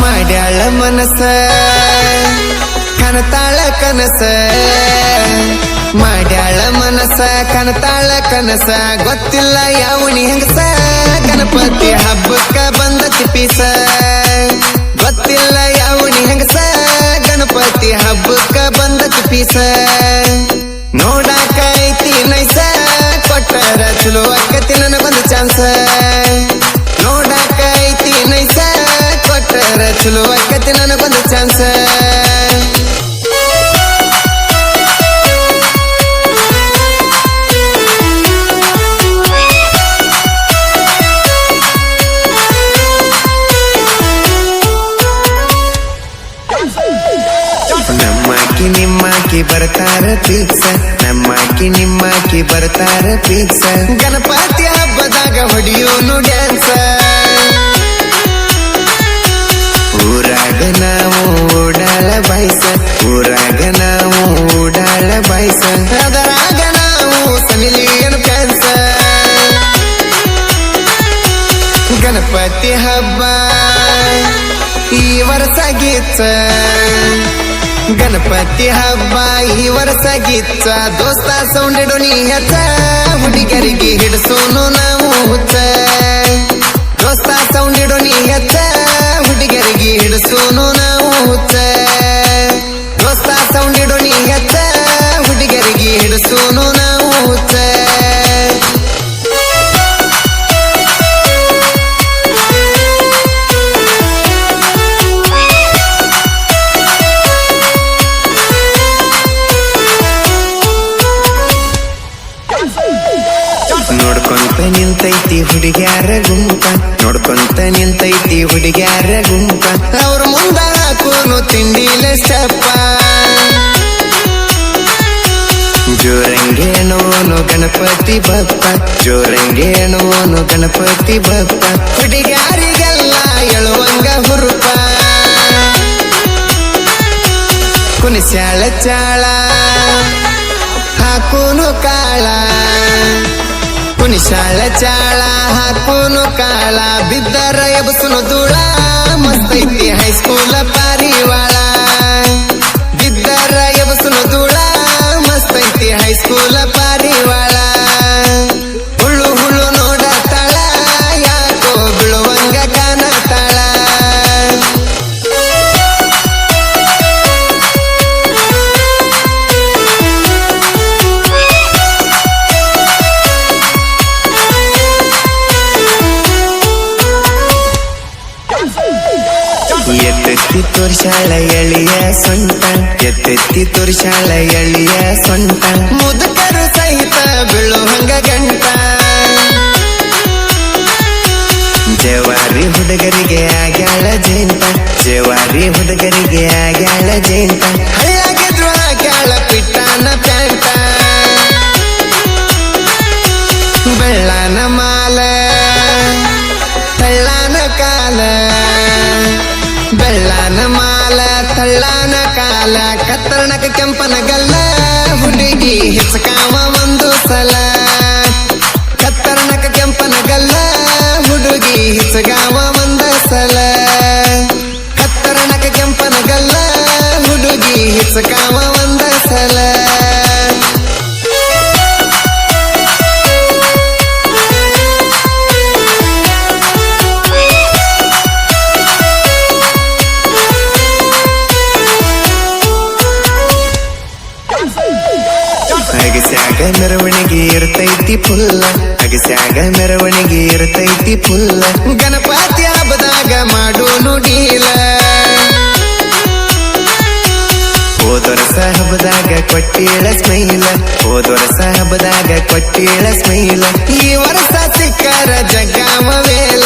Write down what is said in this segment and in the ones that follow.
ಮಾಡ್ಯಾಳ ಮನಸ ಕನತಾಳ ಕನಸ ಮಾಡ್ಯಾಳ ಮನಸ ಕನತಾಳ ಕನಸ ಗೊತ್ತಿಲ್ಲ ಯಾವನಿ ಹೆಂಗಸ ಗಣಪತಿ ಹಬ್ಬಕ್ಕ ಬಂದತಿ ಪೀಸ ಗೊತ್ತಿಲ್ಲ ಯಾವನಿ ಹೆಂಗಸ ಗಣಪತಿ ಹಬ್ಬಕ್ಕ ಬಂದತಿ ಪೀಸ ನೋಡಾಕ ಐತಿ ನೈಸ ಕೊಟ್ಟರ ಚಲೋ ಅಕ್ಕತಿ ನನಗೊಂದು ಚಾನ್ಸ ನೋಡಾಕ ಐತಿ ನೈಸ ಕೊಟ್ಟರ ಚಲೋ ಅಕ್ಕತಿ ನನಗೊಂದು ಚಾನ್ಸ ನಮ್ಮಾಕಿ ನಿಮ್ಮಾಕಿ ಬರ್ತಾರ ಫಿಕ್ಸ ನಮ್ಮಾಕಿ ನಿಮ್ಮಾಕಿ ಬರ್ತಾರ ಫಿಕ್ಸ ಗಣಪತಿ ಹಬ್ಬದಾಗ ಹೊಡಿಯೋನು ಡ್ಯಾನ್ಸ ಊರಾಗ ನಾವು ಓಡಾಳ ಬಾಯ್ಸ ಊರಾಗ ನಾವು ಓಡಾಳ ಬಾಯ್ಸ ಅದರಾಗ ನಾವು ಸಮಿಲಿಯನ್ ಫ್ಯಾನ್ಸ ಗಣಪತಿ ಹಬ್ಬ ಈ ವರ್ಷ ಗೀಚ ಗಣಪತಿ ಹಬ್ಬ ಈ ವರ್ಷ ಗೀಚ ದೋಸ್ತ ಸೌಂಡ್ ನೀ ಹೆಚ್ಚ ಹುಡುಗರಿಗೆ ಹಿಡಿಸೋನು ನಾವು ಹುಚ್ಚ ದೋಸ್ತ ಸೌಂಡ್ ನೀ ಹೆಚ್ಚ ಹುಡುಗರಿಗೆ ಹಿಡಿಸೋನು ನಾವು ಹುಚ್ಚ ದೋಸ್ತ ಸೌಂಡ್ ನೀ ಹೆಚ್ಚ ಹುಡುಗರಿಗೆ ಹಿಡಿಸೋನು ನಾವು ಹುಚ್ಚ ನೋಡ್ಕೊಂತ ನಿಂತೈತಿ ಹುಡುಗ್ಯಾರ ಗುಂಪ ನೋಡ್ಕೊಂತ ನಿಂತೈತಿ ಹುಡುಗ್ಯಾರ ಗುಂಪ ಅವ್ರ ಮುಂದ ಹಾಕೋನು ತಿಂಡಿಲ ಸ್ಟೆಪ್ಪ ಜೋರಂಗೇನೋನು ಗಣಪತಿ ಬಪ್ಪ ಜೋರಂಗೇನೋನು ಗಣಪತಿ ಬಪ್ಪ ಹುಡುಗ್ಯಾರಿಗೆಲ್ಲ ಎಳುವಂಗ ಹುರುಪ ಕುಣಿಸ್ಯಾಳ ಚಾಳ ಹಾಕೋನು ಕಾಳ ಕುಣಿಸಾಳ ಚಾಳ ಹಾಕೋನು ಕಾಳ ಬಿದ್ದರ ಎಬಸುನು ಧೂಳ ಮಸ್ತೈತಿ ಹೈಸ್ಕೂಲ ಪಾರಿವಾಳ ಬಿದ್ದರ ಎಬಸುನು ಧೂಳ ಮಸ್ತೈತಿ ಹೈಸ್ಕೂಲ ಪಾರಿವಾಳ ಹುಳು ಹುಳು ನೋಡತಾಳ ಯಾಕೋ ಬಿಳುವಂಗ ಕಾಣತಾಳ ಎತ್ತೆತ್ತಿ ತೋರ್ಸಾಳ ಎಳಿಯ ಸೊಂಟ ಎತ್ತೆತ್ತಿ ತೋರ್ಸಾಳ ಎಳಿಯ ಸೊಂಟ ಮುದುಕರು ಸಹಿತ ಬೀಳುವಂಗ ಗಂಟ ಜವಾರಿ ಹುಡುಗರಿಗೆ ಆಗ್ಯಾಳ ಜೇಂಟ ಜವಾರಿ ಹುಡುಗರಿಗೆ ಆಗ್ಯಾಳ ಜೇಂಟ ಹಳ್ಳಾಗಿದ್ರು ಆಗ್ಯಾಳ ಪಿಟ್ಟಾನ ಪ್ಯಾಂಟ ಬೆಳ್ಳಾನ ಮಾಲ ತಳ್ಳಾನ ಕಾಲ ಬೆಳ್ಳಾನ ಮಾಲ ತಳ್ಳಾನ ಕಾಲ ಕತ್ತರ್ಣಕ ಕೆಂಪನ ಗಲ್ಲ ಹುಡುಗಿ ಹಿಚಕಾವ ಒಂದು ಸಲ ಕತ್ತರ್ಣಕ ಕೆಂಪನ ಗಲ್ಲ ಹುಡುಗಿ ಹಿಚಗಾವ ಒಂದ ಸಲ ಕತ್ತರ್ಣಕ ಕೆಂಪನ ಗಲ್ಲ ಹುಡುಗಿ ಹಿಚಕಾವ ಒಂದ ಸಲ ಅಗಸ್ಯಾಗ ಮೆರವಣಿಗೆ ಇರ್ತೈತಿ ಫುಲ್ಲ ಅಗಸ್ಯಾಗ ಮೆರವಣಿಗೆ ಇರ್ತೈತಿ ಫುಲ್ಲ ಗಣಪತಿ ಹಬ್ಬದಾಗ ಮಾಡೋನು ಡೀಲ ಹೋದೊರಸ ಹಬ್ಬದಾಗ ಕೊಟ್ಟೇಳ ಸ್ಮೈಲ ಹೋದೊರಸ ಹಬ್ಬದಾಗ ಕೊಟ್ಟೇಳ ಸ್ಮೈಲ ಈ ವರ್ಷ ಸಿಕ್ಕರ ಜಗ್ಗಾಮ ವೇಲ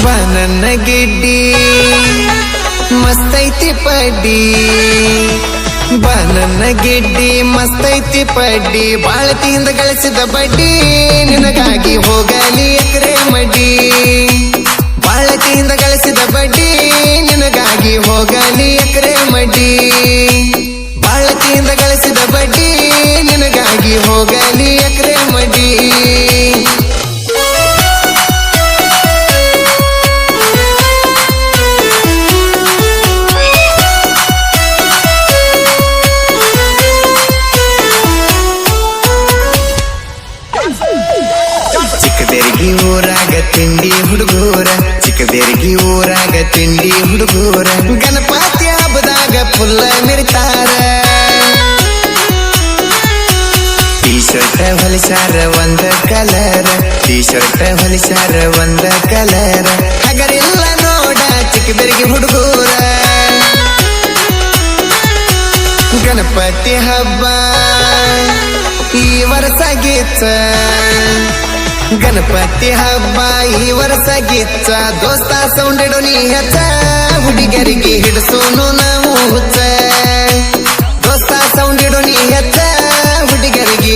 ಬಾ ನನ್ನ ಗಿಡ್ಡಿ ಮಸ್ತೈತಿ ಪಡ್ಡಿ ಬಾ ನನ್ನ ಗಿಡ್ಡಿ ಮಸ್ತೈತಿ ಪಡ್ಡಿ ಬಾಳತಿಯಿಂದ ಗಳಿಸಿದ ಬಡ್ಡಿ ನಿನಗಾಗಿ ಹೋಗಲಿ ಎಕರೆ ಮಡ್ಡಿ ಬಾಳತಿಯಿಂದ ಗಳಿಸಿದ ಬಡ್ಡಿ ನಿನಗಾಗಿ ಹೋಗಲಿ ಎಕರೆ ಮಡ್ಡಿ ಬಾಳತಿಯಿಂದ ಗಳಿಸಿದ ಬಡ್ಡಿ ನಿನಗಾಗಿ ಹೋಗಲಿ ಎಕರೆ ಮಡ್ಡಿ ಚಿಕ್ಕಬೇರ್ಗಿ ಊರಾಗ ತಿಂಡಿ ಹುಡುಗೂರ ಗಣಪತಿ ಹಬ್ಬದಾಗ ಫುಲ್ಲ ಮಿರ್ತಾರ ಟೀ ಶರ್ಟ್ ಹೊಲಿಸಾರ ಒಂದ ಕಲರ್ ಟೀ ಶರ್ಟ್ ಹೊಲಿಸಾರ ಒಂದ ಕಲರ್ ಹಗರಿಲ್ಲ ನೋಡ ಚಿಕ್ಕಬೇರ್ಗಿ ಹುಡುಗೂರ ಗಣಪತಿ ಹಬ್ಬ ಈ ವರ್ಷ ಗಿಚ್ಚ ಗಣಪತಿ ಹಬ್ಬ ಈ ವರ್ಷ ಗಿಚ್ಚ ದೋಸ್ತ ಸೌಂಡ್ ನೀ ಹೆಚ್ಚ ಹುಡುಗರಿಗೆ ಹಿಡಿಸೋನು ನಾವು ಹುಚ್ಚ ದೋಸ್ತ ಸೌಂಡ್ ನೀ ಹೆಚ್ಚ ಹುಡುಗರಿಗೆ